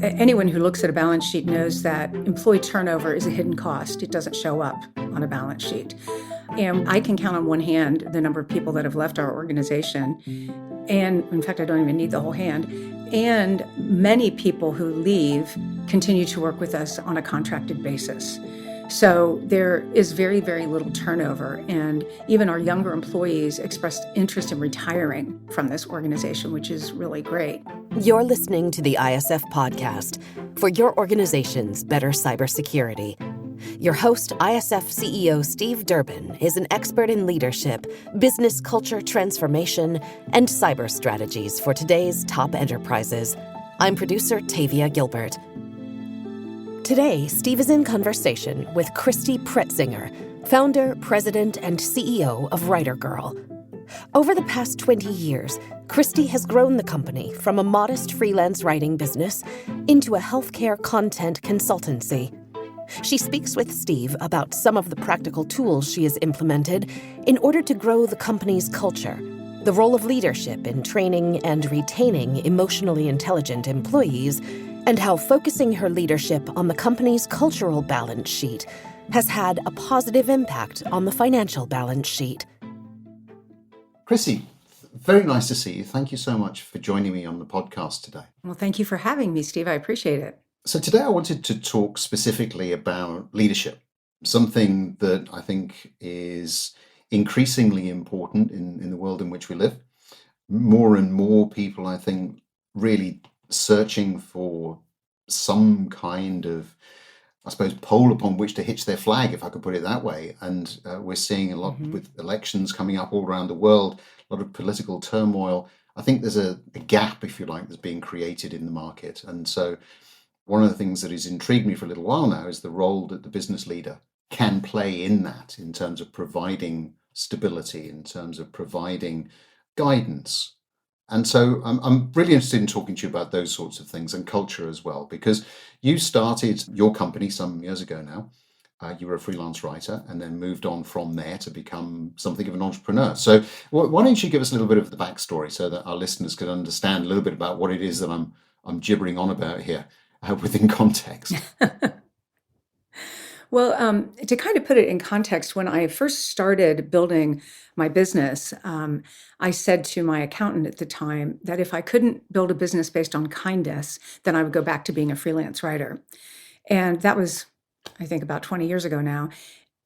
Anyone who looks at a balance sheet knows that employee turnover is a hidden cost. It doesn't show up on a balance sheet. And I can count on one hand the number of people that have left our organization. And in fact, I don't even need the whole hand. And many people who leave continue to work with us on a contracted basis. So there is very, very little turnover. And even our younger employees expressed interest in retiring from this organization, which is really great. You're listening to the ISF podcast for your organization's better cybersecurity. Your host, ISF CEO Steve Durbin, is an expert in leadership, business culture transformation, and cyber strategies for today's top enterprises. I'm producer Tavia Gilbert. Today, Steve is in conversation with Christy Pretzinger, founder, president, and CEO of Writer Girl. Over the past 20 years, Christy has grown the company from a modest freelance writing business into a healthcare content consultancy. She speaks with Steve about some of the practical tools she has implemented in order to grow the company's culture, the role of leadership in training and retaining emotionally intelligent employees, and how focusing her leadership on the company's cultural balance sheet has had a positive impact on the financial balance sheet. Christy, very nice to see you. Thank you so much for joining me on the podcast today. Well, thank you for having me, Steve. I appreciate it. So today I wanted to talk specifically about leadership, something that I think is increasingly important in the world in which we live. More and more people, I think, really searching for some kind of, I suppose, pole upon which to hitch their flag, if I could put it that way. And we're seeing a lot with elections coming up all around the world, a lot of political turmoil. I think there's a gap, if you like, that's being created in the market. And so one of the things that has intrigued me for a little while now is the role that the business leader can play in that, in terms of providing stability, in terms of providing guidance. And so I'm really interested in talking to you about those sorts of things and culture as well, because you started your company some years ago now. You were a freelance writer and then moved on from there to become something of an entrepreneur. So why don't you give us a little bit of the backstory so that our listeners can understand a little bit about what it is that I'm gibbering on about here within context. Well, to kind of put it in context, when I first started building my business, I said to my accountant at the time that if I couldn't build a business based on kindness, then I would go back to being a freelance writer. And that was, I think, about 20 years ago now.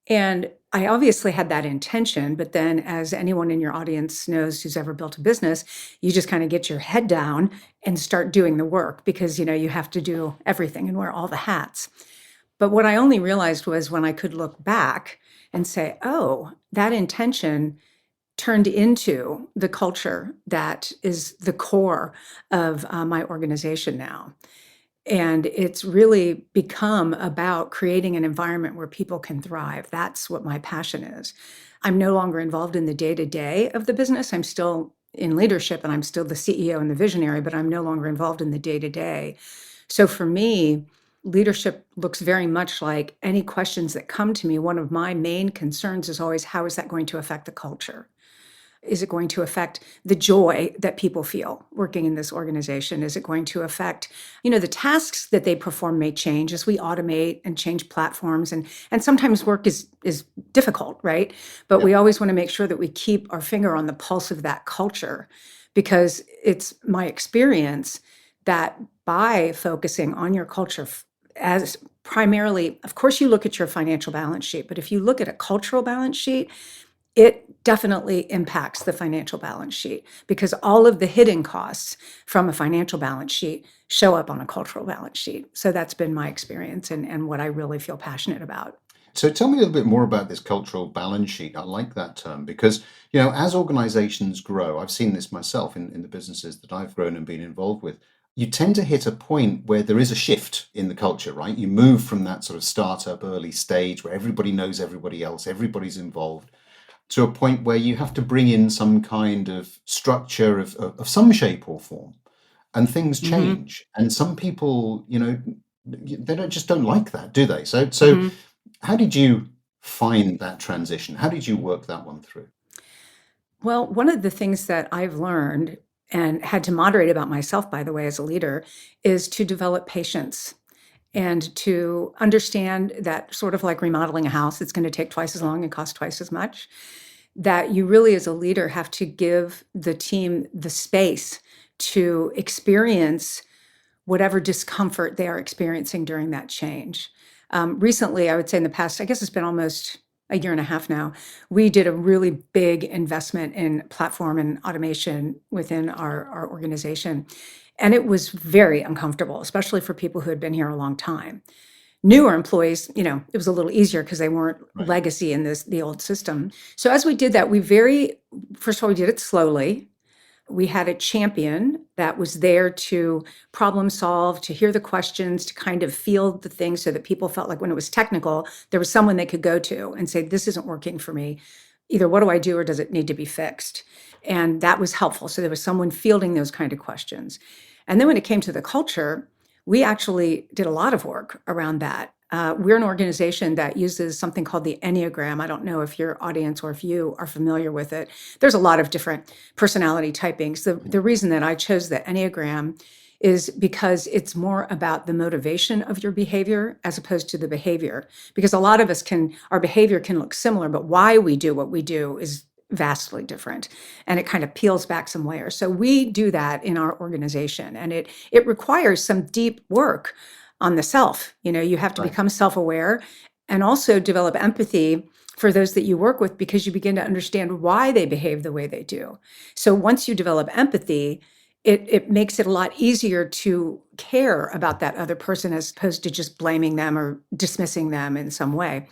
And I obviously had that intention, but then, as anyone in your audience knows who's ever built a business, you just kind of get your head down and start doing the work because, you have to do everything and wear all the hats. But what I only realized was when I could look back and say, oh, that intention turned into the culture that is the core of my organization now. And it's really become about creating an environment where people can thrive. That's what my passion is. I'm no longer involved in the day-to-day of the business. I'm still in leadership and I'm still the CEO and the visionary, but I'm no longer involved in the day-to-day. So for me, leadership looks very much like any questions that come to me. One of my main concerns is always, how is that going to affect the culture? Is it going to affect the joy that people feel working in this organization? Is it going to affect, the tasks that they perform may change as we automate and change platforms. And sometimes work is difficult, right? But we always want to make sure that we keep our finger on the pulse of that culture, because it's my experience that by focusing on your culture as primarily, of course, you look at your financial balance sheet, but if you look at a cultural balance sheet, it definitely impacts the financial balance sheet, because all of the hidden costs from a financial balance sheet show up on a cultural balance sheet. So that's been my experience and what I really feel passionate about. So tell me a little bit more about this cultural balance sheet. I like that term because, as organizations grow, I've seen this myself in the businesses that I've grown and been involved with. You tend to hit a point where there is a shift in the culture, right? You move from that sort of startup early stage where everybody knows everybody else, everybody's involved, to a point where you have to bring in some kind of structure of some shape or form, and things change. And some people, they just don't like that, do they? So how did you find that transition? How did you work that one through? Well, one of the things that I've learned and had to moderate about myself, by the way, as a leader, is to develop patience and to understand that, sort of like remodeling a house, it's going to take twice as long and cost twice as much, that you really, as a leader, have to give the team the space to experience whatever discomfort they are experiencing during that change. Recently, I would say in the past, I guess it's been almost a year and a half now, we did a really big investment in platform and automation within our organization. And it was very uncomfortable, especially for people who had been here a long time. Newer employees, it was a little easier because they weren't Right. legacy in the old system. So as we did that, first of all, we did it slowly. We had a champion that was there to problem solve, to hear the questions, to kind of field the things so that people felt like when it was technical, there was someone they could go to and say, this isn't working for me. Either what do I do or does it need to be fixed? And that was helpful. So there was someone fielding those kind of questions. And then when it came to the culture, we actually did a lot of work around that. We're an organization that uses something called the Enneagram. I don't know if your audience or if you are familiar with it. There's a lot of different personality typings. The reason that I chose the Enneagram is because it's more about the motivation of your behavior as opposed to the behavior. Because a lot of us our behavior can look similar, but why we do what we do is vastly different, and it kind of peels back some layers. So we do that in our organization, and it requires some deep work on the self. You have to Right. become self-aware and also develop empathy for those that you work with, because you begin to understand why they behave the way they do. So once you develop empathy, it makes it a lot easier to care about that other person as opposed to just blaming them or dismissing them in some way.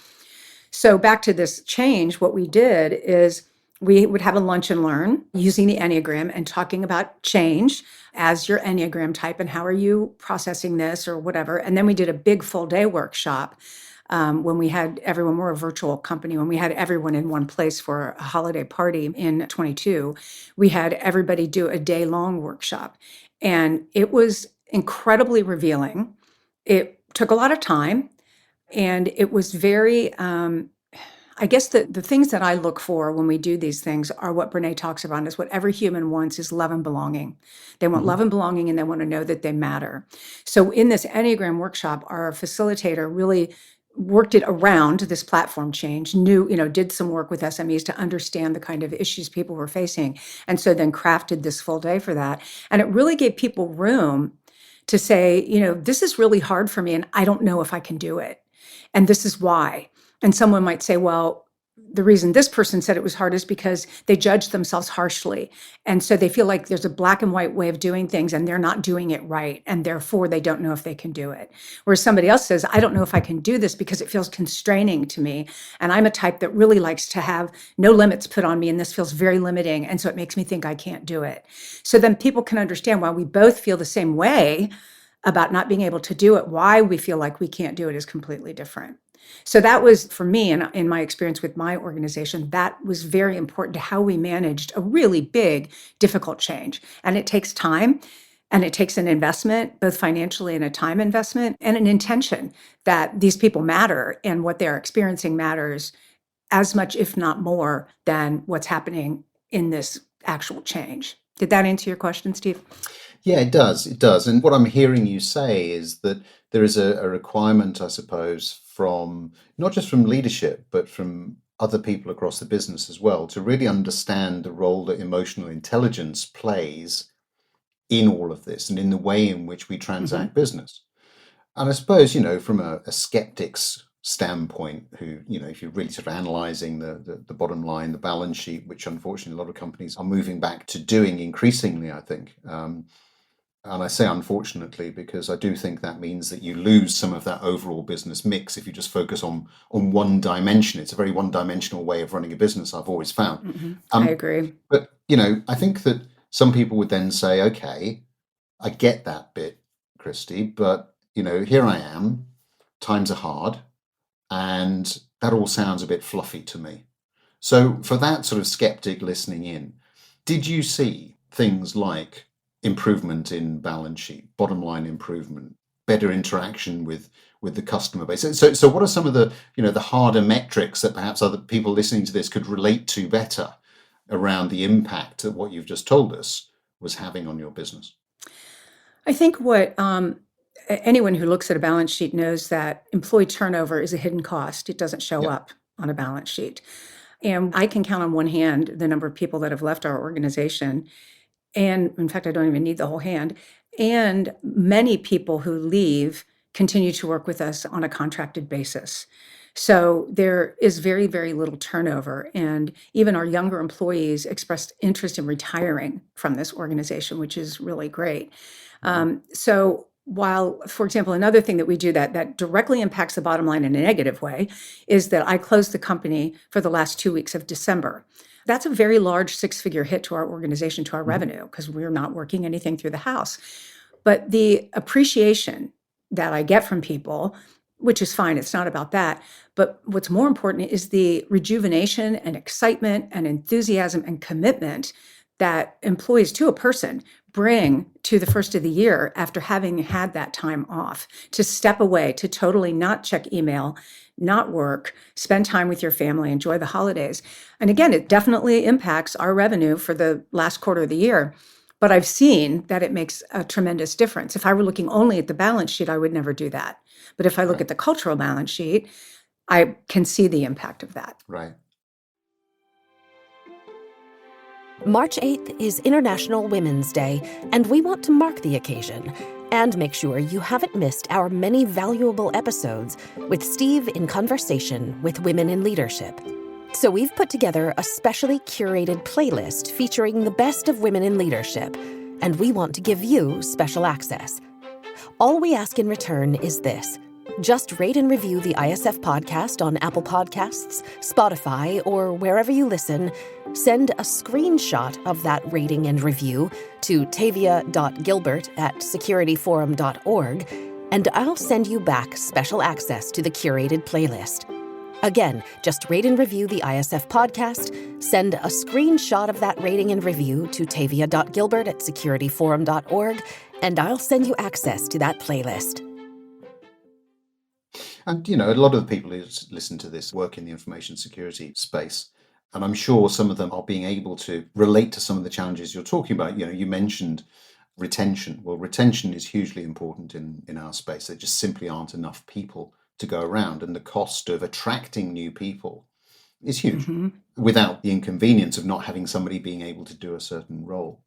So back to this change, what we did is we would have a lunch and learn using the Enneagram and talking about change as your Enneagram type and how are you processing this or whatever. And then we did a big full day workshop when we had everyone, we're a virtual company, when we had everyone in one place for a holiday party in 22, we had everybody do a day-long workshop. And it was incredibly revealing. It took a lot of time. And it was very, I guess the things that I look for when we do these things are what Brene talks about, is what every human wants is love and belonging. They want love and belonging, and they want to know that they matter. So in this Enneagram workshop, our facilitator really worked it around this platform change, did some work with SMEs to understand the kind of issues people were facing. And so then crafted this full day for that. And it really gave people room to say, this is really hard for me and I don't know if I can do it. And this is why. And someone might say, well, the reason this person said it was hard is because they judge themselves harshly. And so they feel like there's a black and white way of doing things and they're not doing it right. And therefore they don't know if they can do it. Whereas somebody else says, I don't know if I can do this because it feels constraining to me. And I'm a type that really likes to have no limits put on me. And this feels very limiting. And so it makes me think I can't do it. So then people can understand why we both feel the same way about not being able to do it. Why we feel like we can't do it is completely different. So that was, for me, and in my experience with my organization, that was very important to how we managed a really big, difficult change. And it takes time, and it takes an investment, both financially and a time investment, and an intention that these people matter and what they're experiencing matters as much, if not more, than what's happening in this actual change. Did that answer your question, Steve? Yeah, it does. It does. And what I'm hearing you say is that there is a requirement, I suppose, from not just from leadership, but from other people across the business as well, to really understand the role that emotional intelligence plays in all of this and in the way in which we transact business. And I suppose, from a skeptic's standpoint, who, if you're really sort of analyzing the bottom line, the balance sheet, which unfortunately a lot of companies are moving back to doing increasingly, I think. And I say unfortunately because I do think that means that you lose some of that overall business mix if you just focus on one dimension. It's a very one-dimensional way of running a business, I've always found. I agree. But, I think that some people would then say, okay, I get that bit, Christy, but, here I am, times are hard, and that all sounds a bit fluffy to me. So for that sort of skeptic listening in, did you see things like improvement in balance sheet, bottom line improvement, better interaction with the customer base? So what are some of the the harder metrics that perhaps other people listening to this could relate to better around the impact of what you've just told us was having on your business? I think what anyone who looks at a balance sheet knows that employee turnover is a hidden cost. It doesn't show Yeah. up on a balance sheet. And I can count on one hand the number of people that have left our organization. And in fact, I don't even need the whole hand. And many people who leave continue to work with us on a contracted basis. So there is very, very little turnover. And even our younger employees expressed interest in retiring from this organization, which is really great. So while, for example, another thing that we do that directly impacts the bottom line in a negative way is that I closed the company for the last 2 weeks of December. That's a very large six-figure hit to our organization, to our revenue, because we're not working anything through the house. But the appreciation that I get from people, which is fine, it's not about that. But what's more important is the rejuvenation and excitement and enthusiasm and commitment that employees, to a person, bring to the first of the year after having had that time off, to step away, to totally not check email, not work, spend time with your family, enjoy the holidays. And again, it definitely impacts our revenue for the last quarter of the year. But I've seen that it makes a tremendous difference. If I were looking only at the balance sheet, I would never do that. But if I look Right. at the cultural balance sheet, I can see the impact of that. Right. March 8th is International Women's Day, and we want to mark the occasion and make sure you haven't missed our many valuable episodes with Steve in conversation with women in leadership. So we've put together a specially curated playlist featuring the best of women in leadership, and we want to give you special access. All we ask in return is this. Just rate and review the ISF podcast on Apple Podcasts, Spotify, or wherever you listen. Send a screenshot of that rating and review to tavia.gilbert@securityforum.org, and I'll send you back special access to the curated playlist. Again, just rate and review the ISF podcast, send a screenshot of that rating and review to tavia.gilbert@securityforum.org, and I'll send you access to that playlist. And, a lot of the people who listen to this work in the information security space. And I'm sure some of them are being able to relate to some of the challenges you're talking about. You mentioned retention. Well, retention is hugely important in our space. There just simply aren't enough people to go around. And the cost of attracting new people is huge without the inconvenience of not having somebody being able to do a certain role.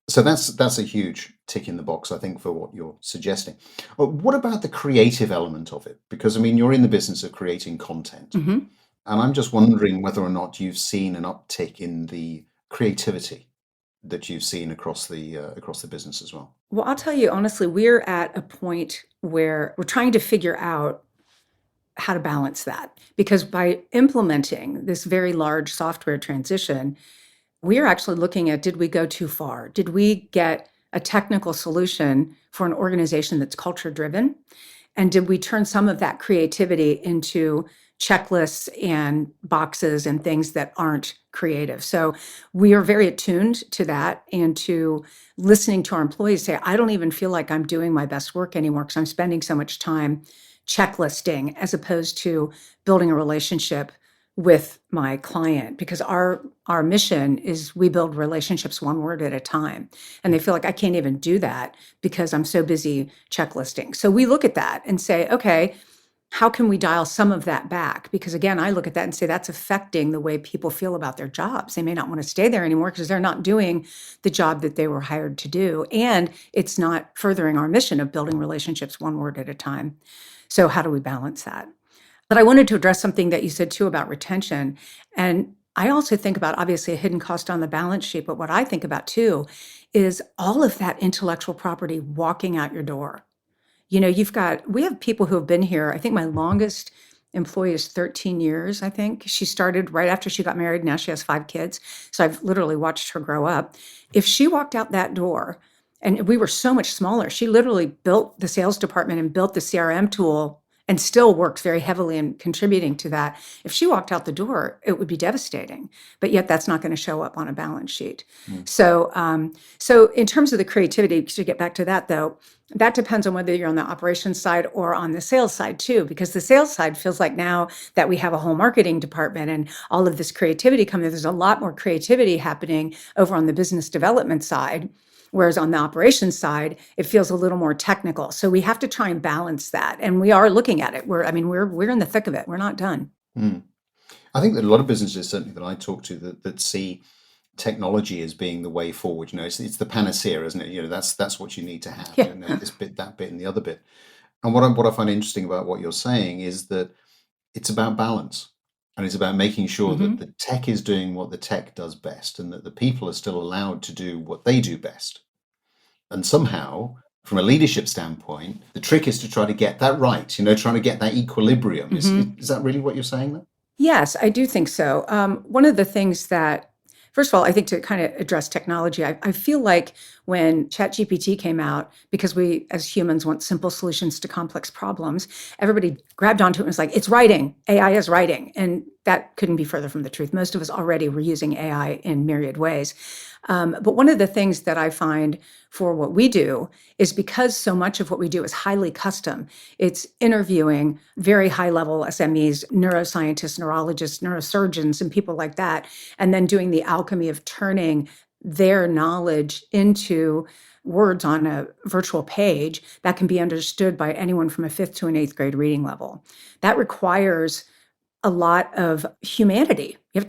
So that's a huge tick in the box, I think, for what you're suggesting. But what about the creative element of it? Because, you're in the business of creating content. And I'm just wondering whether or not you've seen an uptick in the creativity that you've seen across the business as well. Well, I'll tell you honestly, we're at a point where we're trying to figure out how to balance that. Because by implementing this very large software transition, we are actually looking at, did we go too far? Did we get a technical solution for an organization that's culture driven? And did we turn some of that creativity into checklists and boxes and things that aren't creative? So we are very attuned to that and to listening to our employees say, I don't even feel like I'm doing my best work anymore because I'm spending so much time checklisting as opposed to building a relationship with my client, because our mission is we build relationships one word at a time. And they feel like I can't even do that because I'm so busy checklisting. So we look at that and say, okay, how can we dial some of that back? Because again, I look at that and say that's affecting the way people feel about their jobs. They may not want to stay there anymore because they're not doing the job that they were hired to do. And it's not furthering our mission of building relationships one word at a time. So how do we balance that? But I wanted to address something that you said too about retention. And I also think about obviously a hidden cost on the balance sheet, but what I think about too is all of that intellectual property walking out your door. We have people who have been here. I think my longest employee is 13 years, I think. She started right after she got married. Now she has 5 kids. So I've literally watched her grow up. If she walked out that door, and we were so much smaller, she literally built the sales department and built the CRM tool and still works very heavily in contributing to that. If she walked out the door, it would be devastating. But yet that's not going to show up on a balance sheet. So in terms of the creativity, to get back to that though, that depends on whether you're on the operations side or on the sales side too, because the sales side feels like now that we have a whole marketing department and all of this creativity coming, there's a lot more creativity happening over on the business development side. Whereas on the operations side, it feels a little more technical. So we have to try and balance that. And we are looking at it. We're in the thick of it. We're not done. I think that a lot of businesses, certainly that I talk to, that see technology as being the way forward. It's the panacea, isn't it? That's what you need to have. Yeah. This bit, that bit, and the other bit. And what I find interesting about what you're saying is that it's about balance. And it's about making sure that the tech is doing what the tech does best, and that the people are still allowed to do what they do best. And somehow, from a leadership standpoint, the trick is to try to get that right, trying to get that equilibrium. Is that really what you're saying there? Yes, I do think so. One of the things that, first of all, I think to kind of address technology, I feel like when ChatGPT came out, because we as humans want simple solutions to complex problems, everybody grabbed onto it and was like, it's writing, AI is writing. And that couldn't be further from the truth. Most of us already were using AI in myriad ways. But one of the things that I find for what we do is because so much of what we do is highly custom, it's interviewing very high level SMEs, neuroscientists, neurologists, neurosurgeons, and people like that, and then doing the alchemy of turning their knowledge into words on a virtual page that can be understood by anyone from a 5th to an 8th grade reading level. That requires a lot of humanity. You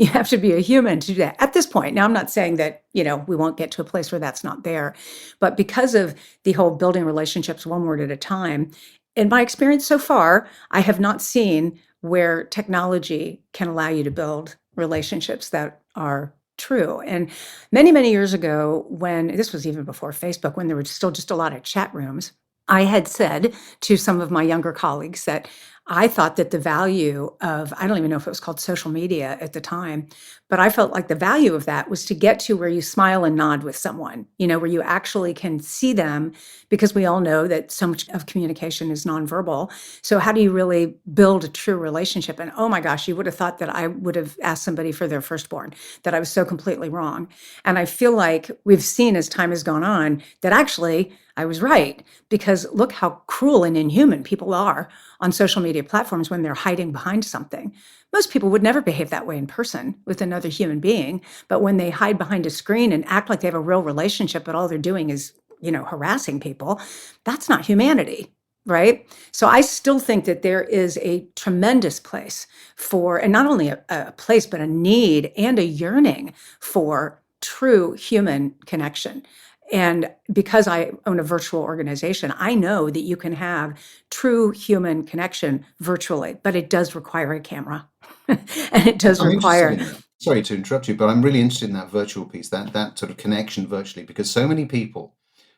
have to be a human to do that at this point. Now, I'm not saying that, we won't get to a place where that's not there, but because of the whole building relationships one word at a time, in my experience so far, I have not seen where technology can allow you to build relationships that are true. And many, many years ago, when this was even before Facebook, when there were still just a lot of chat rooms, I had said to some of my younger colleagues that I thought that the value of, I don't even know if it was called social media at the time, but I felt like the value of that was to get to where you smile and nod with someone, where you actually can see them, because we all know that so much of communication is nonverbal. So how do you really build a true relationship? And oh my gosh, you would have thought that I would have asked somebody for their firstborn, that I was so completely wrong. And I feel like we've seen as time has gone on that actually I was right, because look how cruel and inhuman people are on social media platforms when they're hiding behind something. Most people would never behave that way in person with another human being, but when they hide behind a screen and act like they have a real relationship, but all they're doing is, harassing people, that's not humanity, right? So I still think that there is a tremendous place for, and not only a place, but a need and a yearning for true human connection. And because I own a virtual organization, I know that you can have true human connection virtually, but it does require a camera. And it does I'm interested require. in that. Sorry to interrupt you, but I'm really interested in that virtual piece, that sort of connection virtually, because so many people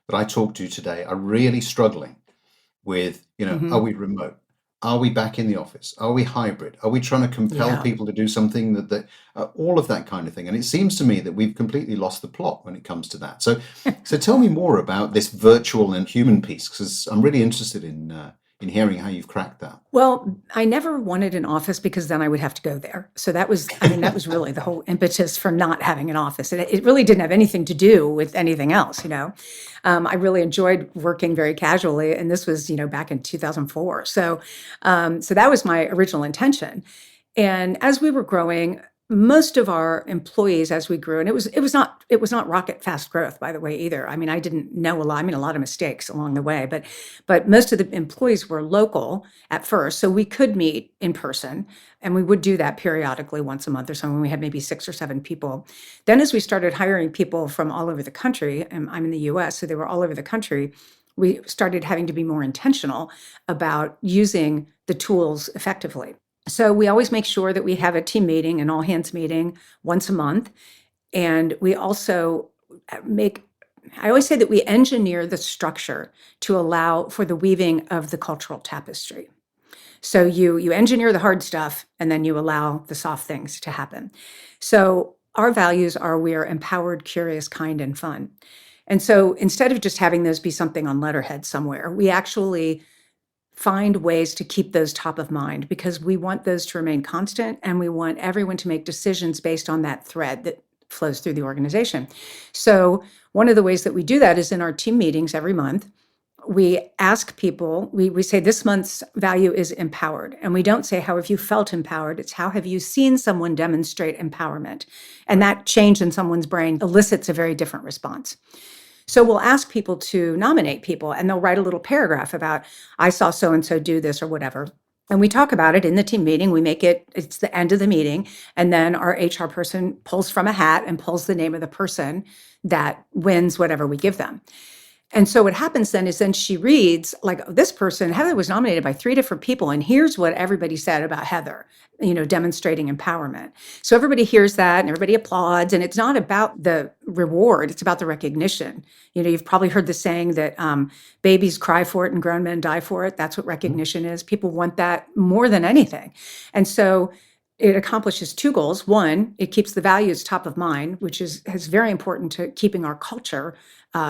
that I talk to today are really struggling with, are we remote? Are we back in the office? Are we hybrid? Are we trying to compel people to do something that all of that kind of thing? And it seems to me that we've completely lost the plot when it comes to that. So tell me more about this virtual and human piece, because I'm really interested in hearing how you've cracked that. Well, I never wanted an office because then I would have to go there. So that was really the whole impetus for not having an office. And it really didn't have anything to do with anything else, I really enjoyed working very casually. And this was, back in 2004. So that was my original intention. And as we were growing, most of our employees, as we grew, and it was not rocket fast growth, by the way, either. I didn't know a lot. A lot of mistakes along the way, but most of the employees were local at first, so we could meet in person, and we would do that periodically once a month or so when we had maybe 6 or 7 people. Then, as we started hiring people from all over the country, and I'm in the U.S., so they were all over the country, we started having to be more intentional about using the tools effectively. So we always make sure that we have a team meeting, an all hands meeting once a month. And we also I always say that we engineer the structure to allow for the weaving of the cultural tapestry. So you engineer the hard stuff and then you allow the soft things to happen. So our values are we are empowered, curious, kind, and fun. And so instead of just having those be something on letterhead somewhere, we actually find ways to keep those top of mind, because we want those to remain constant, and we want everyone to make decisions based on that thread that flows through the organization. So one of the ways that we do that is in our team meetings every month. We ask people, we say this month's value is empowered. And we don't say, how have you felt empowered? It's how have you seen someone demonstrate empowerment? And that change in someone's brain elicits a very different response. So we'll ask people to nominate people, and they'll write a little paragraph about, I saw so-and-so do this or whatever. And we talk about it in the team meeting. We make it's the end of the meeting. And then our HR person pulls from a hat and pulls the name of the person that wins whatever we give them. And so what happens then is she reads, like, this person, Heather was nominated by 3 different people, and here's what everybody said about Heather, demonstrating empowerment. So everybody hears that and everybody applauds, and it's not about the reward, it's about the recognition. You've probably heard the saying that babies cry for it and grown men die for it. That's what recognition is. People want that more than anything. And so it accomplishes 2 goals. One, it keeps the values top of mind, which is very important to keeping our culture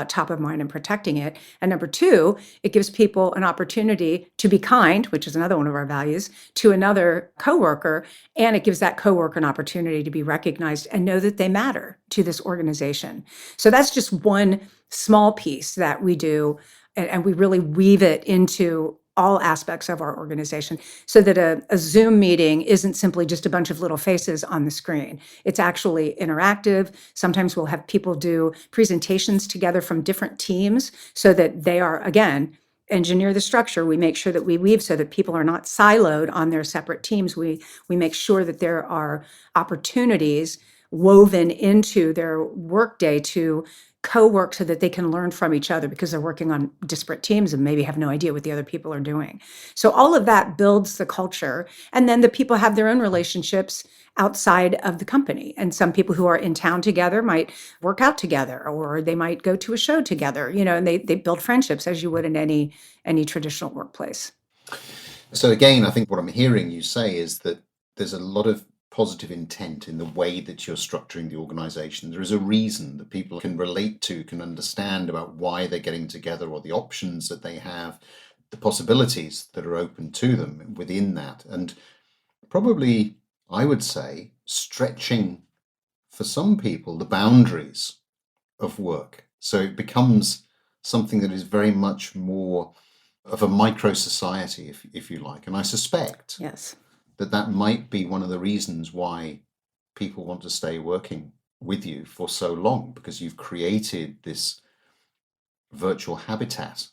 top of mind and protecting it. And number 2, it gives people an opportunity to be kind, which is another one of our values, to another coworker. And it gives that coworker an opportunity to be recognized and know that they matter to this organization. So that's just one small piece that we do. And we really weave it into all aspects of our organization, so that a Zoom meeting isn't simply just a bunch of little faces on the screen. It's actually interactive. Sometimes we'll have people do presentations together from different teams, so that they are, again, engineer the structure. We make sure that we weave so that people are not siloed on their separate teams. We make sure that there are opportunities woven into their workday to co-work so that they can learn from each other, because they're working on disparate teams and maybe have no idea what the other people are doing. So all of that builds the culture. And then the people have their own relationships outside of the company. And some people who are in town together might work out together, or they might go to a show together, and they build friendships as you would in any traditional workplace. So again, I think what I'm hearing you say is that there's a lot of positive intent in the way that you're structuring the organization. There is a reason that people can relate to, can understand about why they're getting together, or the options that they have, the possibilities that are open to them within that. And probably, I would say, stretching for some people the boundaries of work. So it becomes something that is very much more of a micro society, if you like. And I suspect Yes, that might be one of the reasons why people want to stay working with you for so long, because you've created this virtual habitat,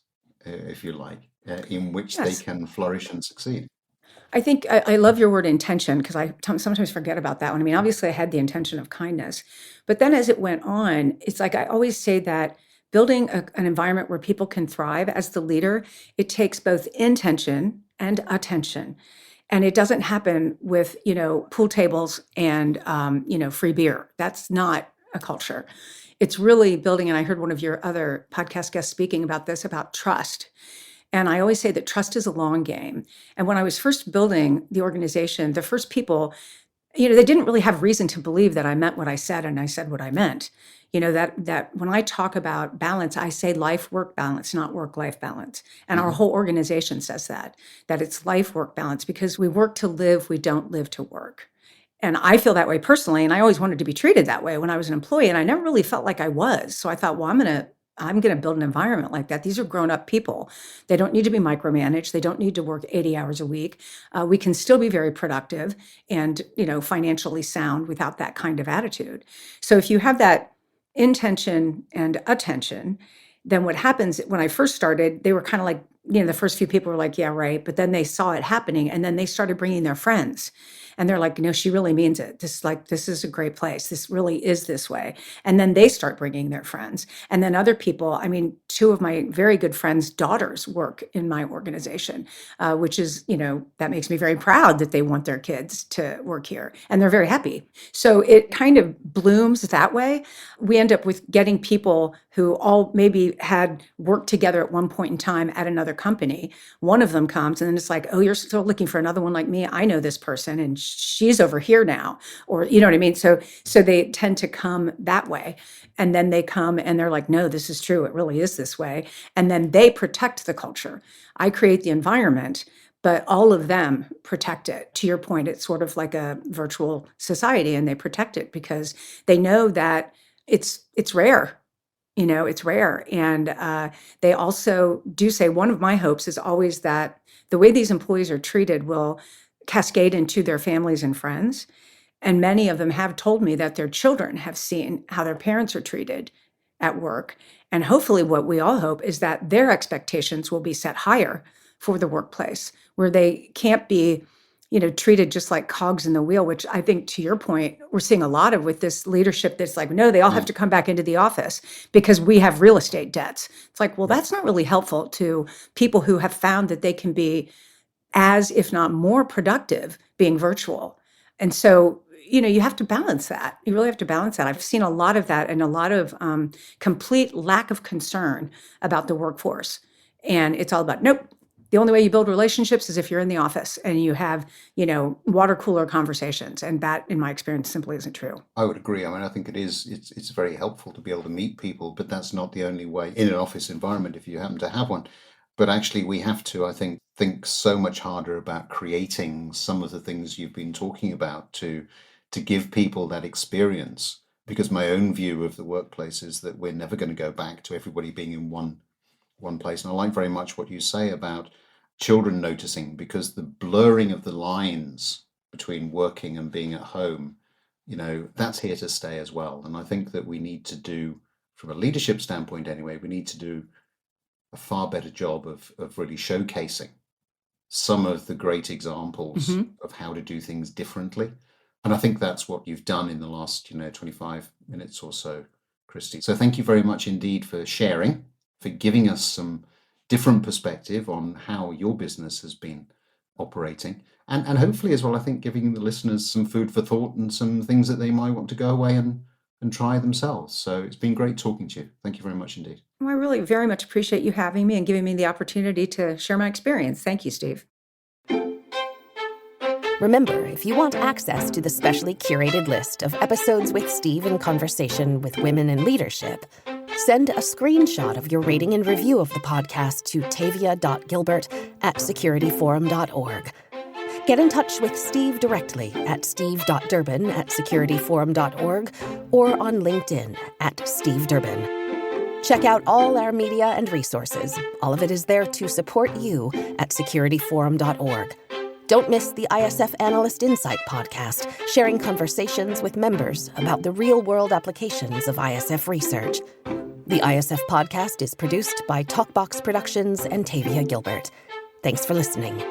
if you like, in which Yes. they can flourish and succeed. I think I love your word intention, because I sometimes forget about that one. I mean, obviously, I had the intention of kindness, but then as it went on, it's like I always say that building an environment where people can thrive as the leader, it takes both intention and attention. And it doesn't happen with, pool tables and, free beer. That's not a culture. It's really building, and I heard one of your other podcast guests speaking about this, about trust. And I always say that trust is a long game. And when I was first building the organization, the first people, they didn't really have reason to believe that I meant what I said and I said what I meant. That when I talk about balance, I say life-work balance, not work-life balance. And our whole organization says that it's life-work balance, because we work to live, we don't live to work. And I feel that way personally, and I always wanted to be treated that way when I was an employee, and I never really felt like I was. So I thought, well, I'm going to build an environment like that. These are grown-up people. They don't need to be micromanaged. They don't need to work 80 hours a week. We can still be very productive and, financially sound without that kind of attitude. So if you have that intention and attention, then what happens, when I first started, they were kind of like, the first few people were like, yeah, right. But then they saw it happening, and then they started bringing their friends. And they're like, no, she really means it. This is a great place. This really is this way. And then they start bringing their friends. And then other people, 2 of my very good friends' daughters work in my organization, which is, that makes me very proud that they want their kids to work here. And they're very happy. So it kind of blooms that way. We end up with getting people who all maybe had worked together at one point in time at another another company. One of them comes and then it's like, oh, you're still looking for another one like me. I know this person and she's over here now. Or, you know what I mean? So they tend to come that way. And then they come and they're like, no, this is true. It really is this way. And then they protect the culture. I create the environment, but all of them protect it. To your point, it's sort of like a virtual society, and they protect it because they know that it's rare. It's rare. And they also do say one of my hopes is always that the way these employees are treated will cascade into their families and friends. And many of them have told me that their children have seen how their parents are treated at work. And hopefully what we all hope is that their expectations will be set higher for the workplace, where they can't be, treated just like cogs in the wheel, which I think, to your point, we're seeing a lot of with this leadership that's like, no, they all have to come back into the office because we have real estate debts. It's like, well, that's not really helpful to people who have found that they can be as, if not more productive, being virtual. And so, you have to balance that. You really have to balance that. I've seen a lot of that and a lot of complete lack of concern about the workforce. And it's all about, nope, the only way you build relationships is if you're in the office and you have, water cooler conversations. And that, in my experience, simply isn't true. I would agree. I mean, I think it's very helpful to be able to meet people, but that's not the only way in an office environment if you happen to have one. But actually, we have to, I think so much harder about creating some of the things you've been talking about to give people that experience. Because my own view of the workplace is that we're never going to go back to everybody being in one place. And I like very much what you say about children noticing, because the blurring of the lines between working and being at home, that's here to stay as well. And I think that we need to do, from a leadership standpoint anyway, we need to do a far better job of really showcasing some of the great examples of how to do things differently. And I think that's what you've done in the last, 25 minutes or so, Christy. So thank you very much indeed for sharing, for giving us some different perspective on how your business has been operating. And hopefully as well, I think giving the listeners some food for thought and some things that they might want to go away and try themselves. So it's been great talking to you. Thank you very much indeed. Well, I really very much appreciate you having me and giving me the opportunity to share my experience. Thank you, Steve. Remember, if you want access to the specially curated list of episodes with Steve in conversation with women in leadership, send a screenshot of your rating and review of the podcast to tavia.gilbert@securityforum.org. Get in touch with Steve directly at steve.durbin@securityforum.org or on LinkedIn @SteveDurbin. Check out all our media and resources. All of it is there to support you at securityforum.org. Don't miss the ISF Analyst Insight podcast, sharing conversations with members about the real-world applications of ISF research. The ISF podcast is produced by Talkbox Productions and Tavia Gilbert. Thanks for listening.